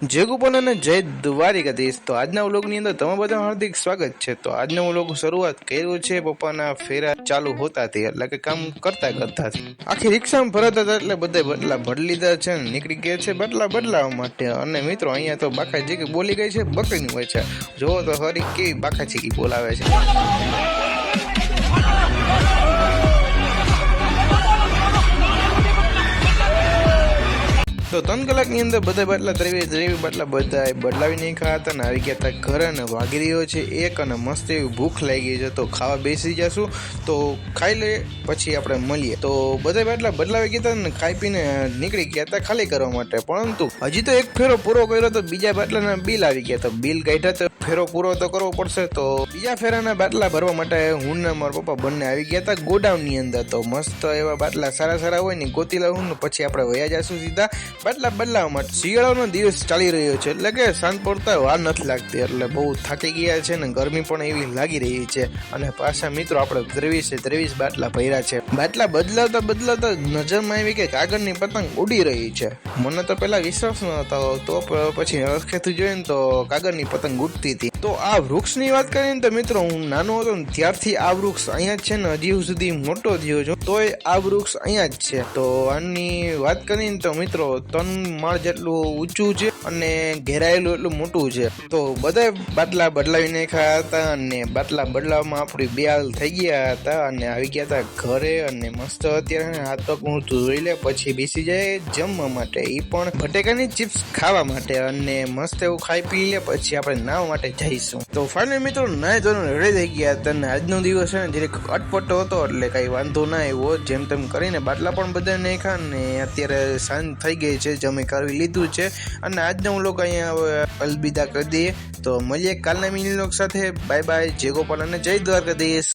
જય ગોપાલ અને જય દ્વારિકાધીશ। તો આજના વ્લોગની અંદર તમે બધા હાર્દિક સ્વાગત છે। તો આજનો વ્લોગ શરૂઆત કર્યું છે પપ્પાના ફેરા ચાલુ હોતાથી, એટલે કે કામ કરતા આખી રિક્ષામાં ફરતા હતા, એટલે બધા બદલા બદલી લીધા છે, નીકળી ગયા છે બદલા બદલાવા માટે। અને મિત્રો અહીંયા તો બાકા ચીકી બોલી ગઈ છે બકરીની હોય છે, જોવો તો હરી કેવી બાકા ચીકી બોલાવે છે। તો 3 કલાકની અંદર બધા બાટલા ત્રેવી બાટલા બધા બદલાવી નાખ્યા હતા ને આવી ગયા હતા ઘરે, અને વાગી રહ્યો છે 1 અને મસ્ત એવી ભૂખ લાગી છે, તો ખાવા બેસી જશું। તો ખાઈ લે પછી આપણે મળીએ। તો બધા બાટલા બદલાવી ગયા હતા ને ખાઈ પીને નીકળી ગયા હતા ખાલી કરવા માટે, પરંતુ હજી તો એક ફેરો પૂરો કર્યો તો બીજા બાટલાના બિલ આવી ગયા। તો બિલ કાઢ્યા તો ફેરો પૂરો તો કરવો પડશે, તો બીજા ફેરાના બાટલા ભરવા માટે હું ને મારા પપ્પા બંને આવી ગયા હતા ગોડાઉનની અંદર। તો મસ્ત એવા બાટલા સારા હોય ને ગોતી લાવું ને પછી આપણે વયા જશું સીધા બાટલા બદલાવા માટે। શિયાળાનો દિવસ ચાલી રહ્યો છે, એટલે કે સાંજ પડતા વાર નથી લાગતી, એટલે બહુ થાકી ગયા છે ને ગરમી પણ એવી લાગી રહી છે। અને પાછા મિત્રો આપણે 23 બાટલા ભર્યા છે। બાટલા બદલાવતા નજરમાં આવી કે કાગળની પતંગ ઉડી રહી છે। મને તો પેલા વિશ્વાસ ન હતો, તો પછી અરખેથી જોઈને તો કાગળની પતંગ ઉડતી હતી। તો આ વૃક્ષની વાત કરીને તો મિત્રો હું નાનો હતો ને ત્યારથી આ વૃક્ષ અહીંયા જ છે ને હજી સુધી મોટો થયો છું તોય આ વૃક્ષ અહીંયા જ છે। તો આની વાત કરીને તો મિત્રો 3 માળ જેટલું ઊંચું છે અને ઘેરાયેલું એટલું મોટું છે। તો બધા બાટલા બદલાવી નાખ્યા હતા અને બાટલા બદલાવવામાં આપણી 2 હાલ થઈ ગયા હતા અને આવી ગયા હતા ઘરે, અને મસ્ત અત્યારે હાથ પગ હું ધોઈ લે પછી બેસી જાય જમવા માટે, એ પણ બટેકાની ચિપ્સ ખાવા માટે, અને મસ્ત એવું ખાઈ પી લે પછી આપણે નાવા માટે જઈશું। તો ફાઇનલી મિત્રો નાય ધોઈને રેડી થઈ ગયા હતા, અને આજનો દિવસ છે ને જરીક અટપટો હતો, એટલે કઈ વાંધો ના આવ્યો, જેમ તેમ કરીને બાટલા પણ બધા નાખ્યા ને અત્યારે સાંજ થઈ ગઈ છે, જમી કરી લીધું છે, અને આજનો વ્લોગ અહીંયા હવે અલવિદા કરી દઈએ। તો મળીએ કાલના મિની વ્લોગ સાથે। બાય બાય, જય ગોપાલ અને જય દ્વારકાધીશ।